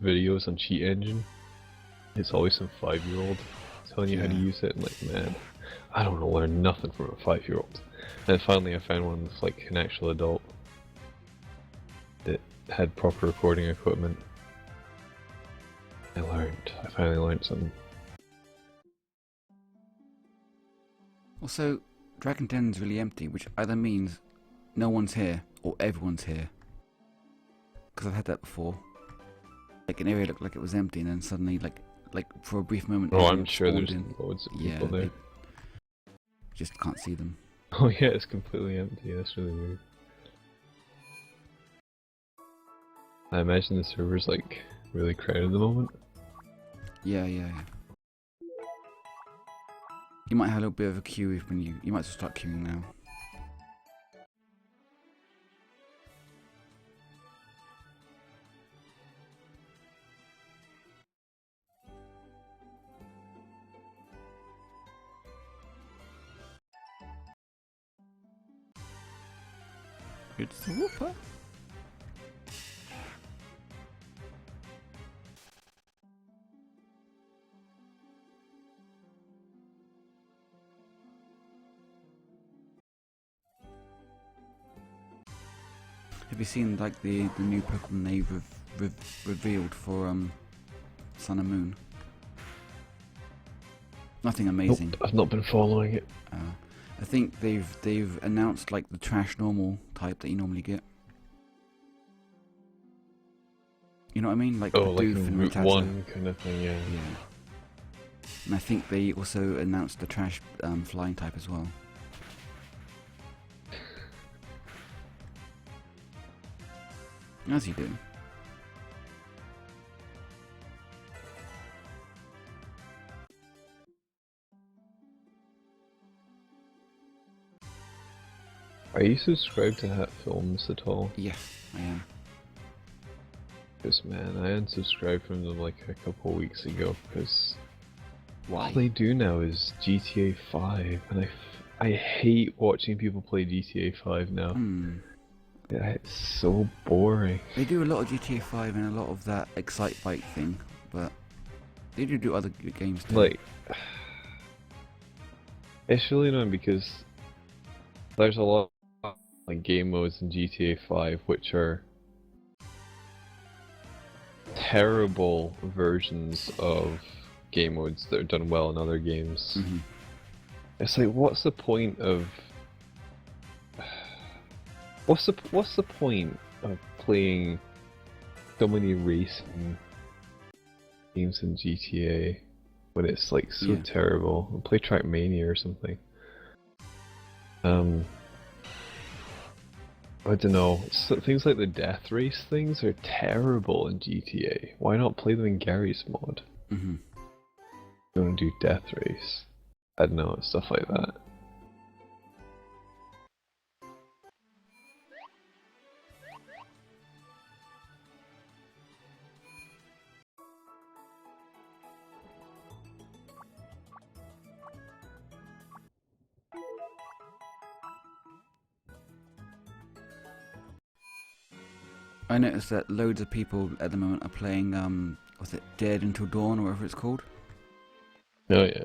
videos on Cheat Engine, it's always some 5-year-old telling you how to use it, and like, man, I don't know, learn nothing from a 5-year-old. And finally I found one with like an actual adult that had proper recording equipment. I finally learned something. Also, Dragon Den is really empty, which either means no one's here or everyone's here. Because I've had that before. Like an area looked like it was empty, and then suddenly, like for a brief moment. Oh, I'm sure there's loads of people there. Just can't see them. Oh yeah, it's completely empty. That's really weird. I imagine the server's like really crowded at the moment. Yeah. You might have a little bit of a queue if you might as well start queuing now. It's a whooper. Have you seen like the new Pokemon they've revealed for Sun and Moon? Nothing amazing. Nope, I've not been following it. I think they've announced like the trash normal type that you normally get. You know what I mean? Like oh, the like Doof and Route Rattata. 1 kind of thing, yeah. And I think they also announced the trash flying type as well. As you do. Are you subscribed to Hat Films at all? Yeah, I am. Because man, I unsubscribed from them like a couple weeks ago because Why? all they do now is GTA 5, and I hate watching people play GTA 5 now. Yeah, it's so boring. They do a lot of GTA 5 and a lot of that Excite Bike thing, but they do other good games too. Like, it's really annoying because there's a lot of like game modes in GTA 5 which are terrible versions of game modes that are done well in other games. It's like, what's the point of what's the point of playing so many racing games in GTA when it's like so terrible? Play Trackmania or something. I don't know. Things like the death race things are terrible in GTA. Why not play them in Gary's mod? Don't do death race. I don't know, stuff like that. I noticed that loads of people at the moment are playing, was it Dared Until Dawn or whatever it's called? Oh yeah.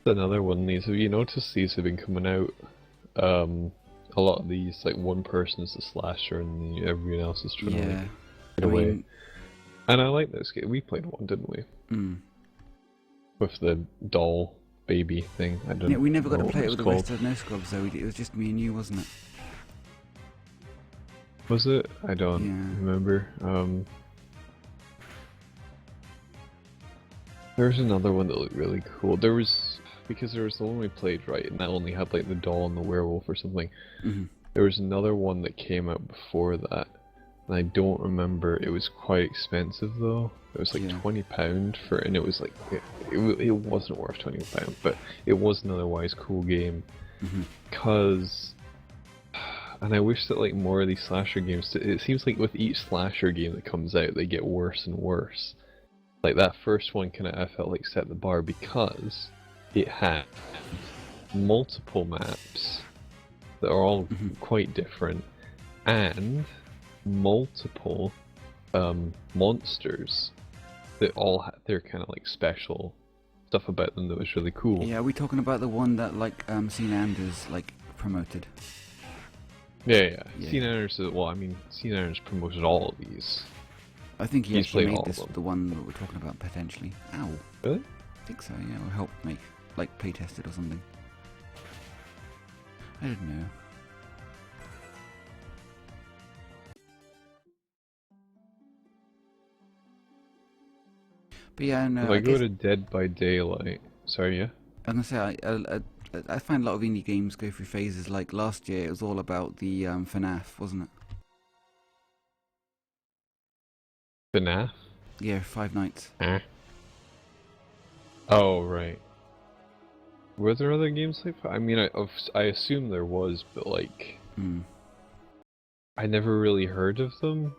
Another one. These, have you noticed these have been coming out? A lot of these, like one person is a slasher and everyone else is trying to like, get away. And I like this game. We played one, didn't we? With the doll baby thing. I don't know. We never got to play it with the rest of No Scrubs though. It was just me and you, wasn't it? Was it? I don't remember. There's another one that looked really cool. Because there was the one we played, right, and that only had like the doll and the werewolf or something. There was another one that came out before that, and I don't remember. It was quite expensive though. It was like £20 for it, and it was like it wasn't worth £20, but it was an otherwise cool game. And I wish that like more of these slasher games, it seems like with each slasher game that comes out, they get worse and worse. Like that first one kind of, I felt like set the bar because it had multiple maps that are all quite different, and multiple monsters that all they're kind of like special stuff about them that was really cool. Yeah, are we talking about the one that like St. Anders like promoted? Yeah. St. Anders, well, I mean, St. Anders promoted all of these. I think he actually made this them. the one that we're talking about potentially. Ow. Really? I think so, yeah, or help make, like, play test it or something. I don't know. But yeah, no. If I go to Dead by Daylight, sorry, yeah? I'm gonna say, I find a lot of indie games go through phases. Like last year, it was all about the FNAF, wasn't it? FNAF? Yeah, Five Nights. Oh, right. Were there other games like that? I mean, I assume there was, but like... I never really heard of them.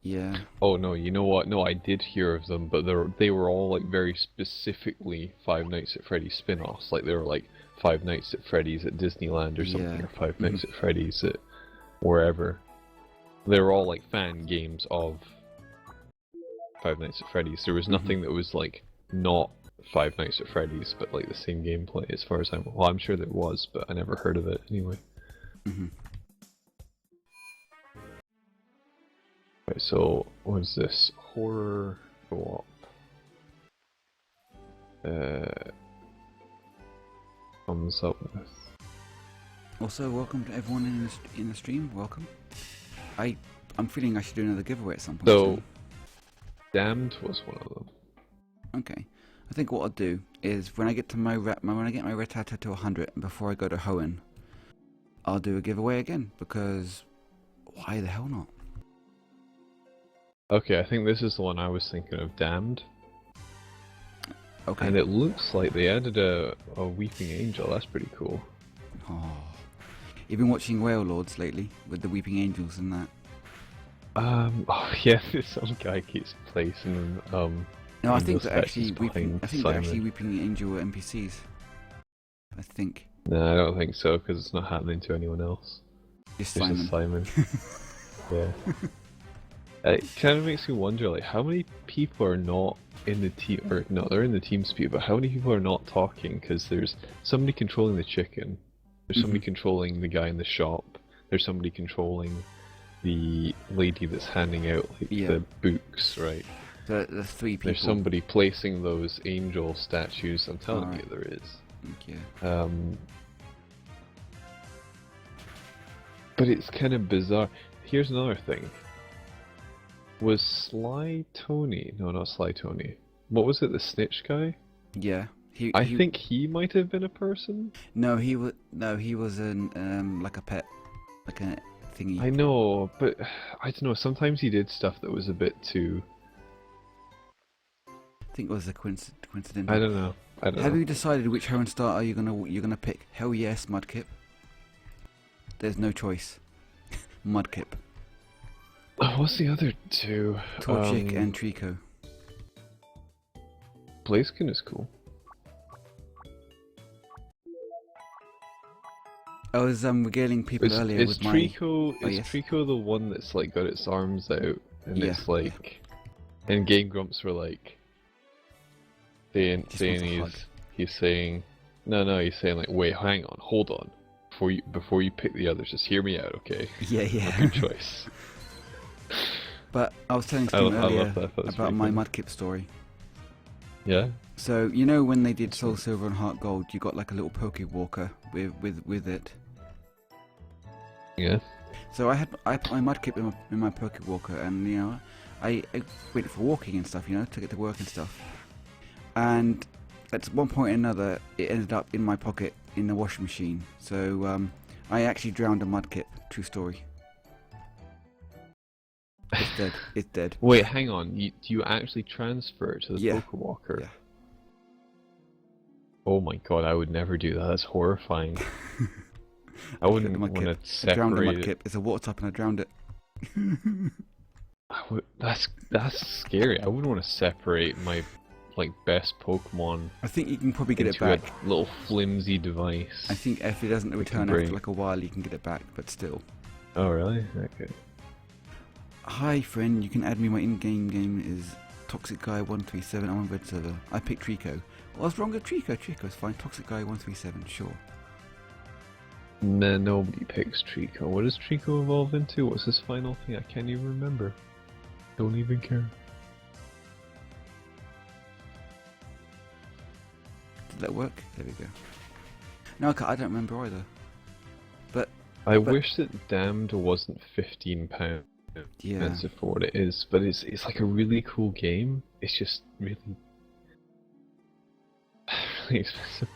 Yeah. Oh no, you know what? No, I did hear of them, but they were all like very specifically Five Nights at Freddy's spin-offs. Like they were like Five Nights at Freddy's at Disneyland or something, or Five Nights at Freddy's at wherever. They were all like fan games of Five Nights at Freddy's. There was nothing that was like not Five Nights at Freddy's, but like the same gameplay as far as well, I'm sure there was, but I never heard of it anyway. Right, so what is this? Horror co-op. Comes up with. Also, welcome to everyone in the stream. Welcome. I'm feeling I should do another giveaway at some point. So, Damned was one of them. Okay. I think what I'll do is when I get to my when I get my rattata to 100 and before I go to Hoenn, I'll do a giveaway again because why the hell not? Okay, I think this is the one I was thinking of, Damned. Okay. And it looks like they added a Weeping Angel, that's pretty cool. Oh. You've been watching Whale Lords lately, with the Weeping Angels and that? Oh yeah, some guy keeps placing no, I think they're actually Weeping Angel NPCs. I think. No, I don't think so, because it's not happening to anyone else. Just It's Simon. just Simon. Yeah. It kind of makes me wonder, like, how many people are not in the team, or no, they're in the TeamSpeak, but how many people are not talking? Because there's somebody controlling the chicken, there's somebody controlling the guy in the shop, there's somebody controlling the lady that's handing out like, the books, right? The three people. There's somebody placing those angel statues, I'm telling you there is. Thank you. But it's kind of bizarre. Here's another thing. Was Sly Tony? No, not Sly Tony. What was it? The snitch guy? Yeah. I think he might have been a person. No, he was. No, he was an like a pet, like a thingy. I know, but I don't know. Sometimes he did stuff that was a bit too. I think it was a coincidental. I don't know. Have you decided which Hoenn starter you're gonna pick? Hell yes, Mudkip. There's no choice. Mudkip. What's the other two? Torchic and Trico. Blaziken is cool. I was regaling people earlier with my... Trico the one that's like got its arms out and it's like... And Game Grumps were like... He's saying... No, he's saying like, wait, hang on, hold on. Before you pick the others, just hear me out, okay? Yeah. Good choice. But I was telling Steve earlier about my Mudkip story. Yeah? So, you know when they did Soul Silver and Heart Gold, you got like a little Pokewalker with it? Yeah. So I put my Mudkip in my Pokewalker and, you know, I went for walking and stuff, you know, took it to work and stuff. And at one point or another, it ended up in my pocket in the washing machine. So I actually drowned a Mudkip. True story. It's dead. It's dead. Wait, hang on. Do you actually transfer it to the Pokewalker? Yeah. Oh my god, I would never do that. That's horrifying. I wouldn't want to separate I drowned a Mudkip. It's a water type and I drowned it. That's scary. I wouldn't want to separate my best Pokemon. I think you can probably get it back. A little flimsy device. I think if it doesn't return after like a while, you can get it back. But still. Oh really? Okay. Hi friend, you can add me. My in-game game is Toxic Guy 137. I'm on red server. I picked Trico. What's wrong with Trico? Trico's fine. Toxic Guy 137, sure. Nah, nobody picks Trico. What does Trico evolve into? What's his final thing? I can't even remember. Don't even care. Did that work? There we go. No, I don't remember either. But I wish that Damned wasn't £15 yeah, expensive for what it is, but it's like a really cool game. It's just really really expensive.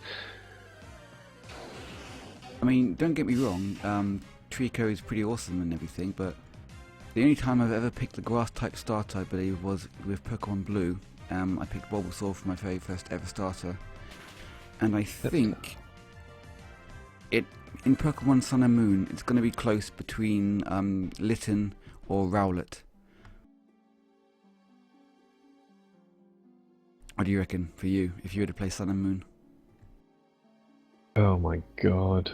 I mean, don't get me wrong. Trico is pretty awesome and everything, but the only time I've ever picked the grass type starter, I believe, was with Pokémon Blue. I picked Bulbasaur for my very first ever starter, and I think in Pokémon Sun and Moon, it's going to be close between Litten or Rowlet. What do you reckon for you, if you were to play Sun and Moon? Oh my god.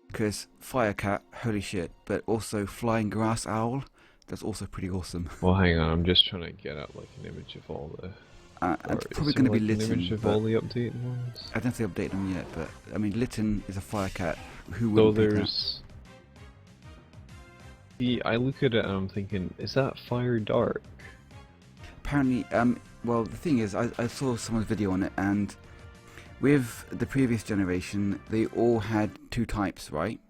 Because Fire Cat, holy shit, but also Flying Grass Owl, that's also pretty awesome. Well, hang on, I'm just trying to get up like an image of all the... It's probably going to be Litten. An image of all the updated ones? I don't think they updated them yet, but I mean, Litten is a Fire Cat. Who So wouldn't pick there's... See, I look at it and I'm thinking, is that Fire Dark? Apparently, well, the thing is, I saw someone's video on it, and with the previous generation, they all had two types, right?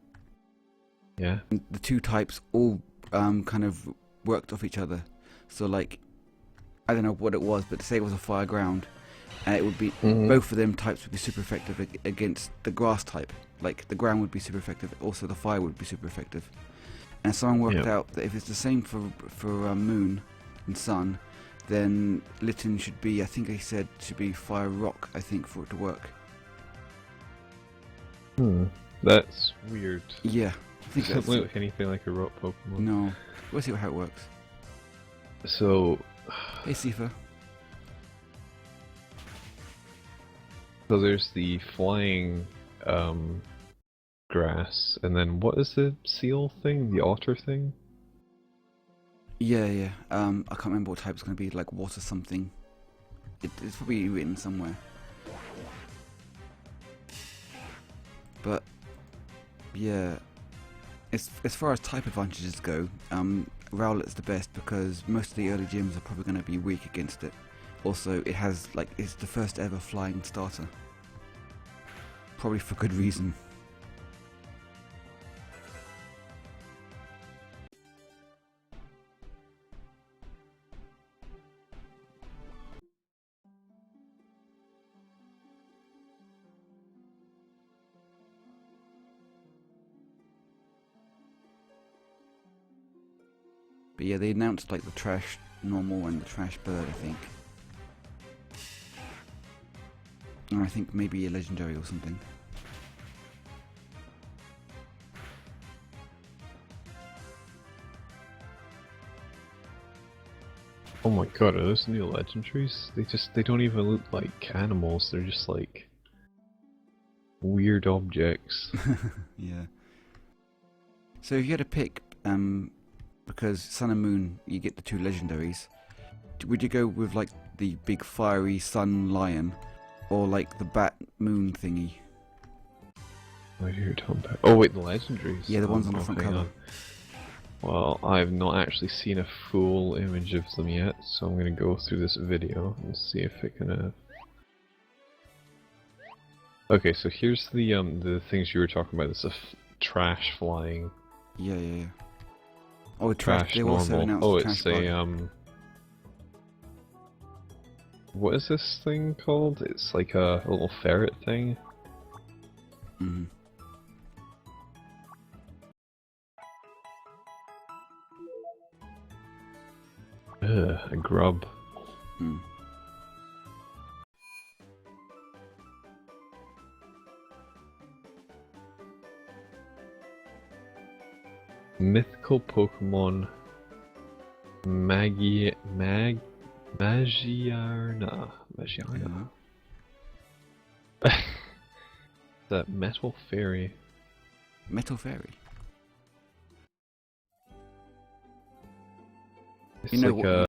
Yeah. And the two types all kind of worked off each other. So, like, I don't know what it was, but say it was a fire ground, and it would be both of them types would be super effective against the grass type. Like, the ground would be super effective, also the fire would be super effective. And someone worked out that if it's the same for Moon and Sun, then Litten should be, I think they said, should be Fire Rock, I think, for it to work. That's weird. Yeah, I think It doesn't look anything like a rock Pokemon. No. We'll see how it works. So... Hey, Sifa. So there's the flying grass, and then what is the seal thing? The otter thing? Yeah. I can't remember what type it's going to be, like water something. It's probably written somewhere. But, yeah. As far as type advantages go, Rowlet's the best because most of the early gyms are probably going to be weak against it. Also, it has, like, it's the first ever flying starter. Probably for good reason. But yeah, they announced like the trash normal and the trash bird, I think. And I think maybe a legendary or something. Oh my god, are those new legendaries? They don't even look like animals, they're just like weird objects. Yeah. So if you had to pick, because Sun and Moon, you get the two legendaries, would you go with like the big fiery sun lion, or like the bat moon thingy? What are you talking about? Oh wait, the legendaries? Yeah, the ones on the front hang cover. on. Well, I've not actually seen a full image of them yet, so I'm gonna go through this video and see if it can... Okay, so here's the things you were talking about. It's a trash flying. Yeah. Oh, Trash they normal. also announced Oh, trash it's bug. a what is this thing called? It's like a little ferret thing. Mhm. Ugh, a grub. Mm. Mythical Pokemon Magiarna. Yeah. That Metal Fairy. Metal Fairy. It's You know like what-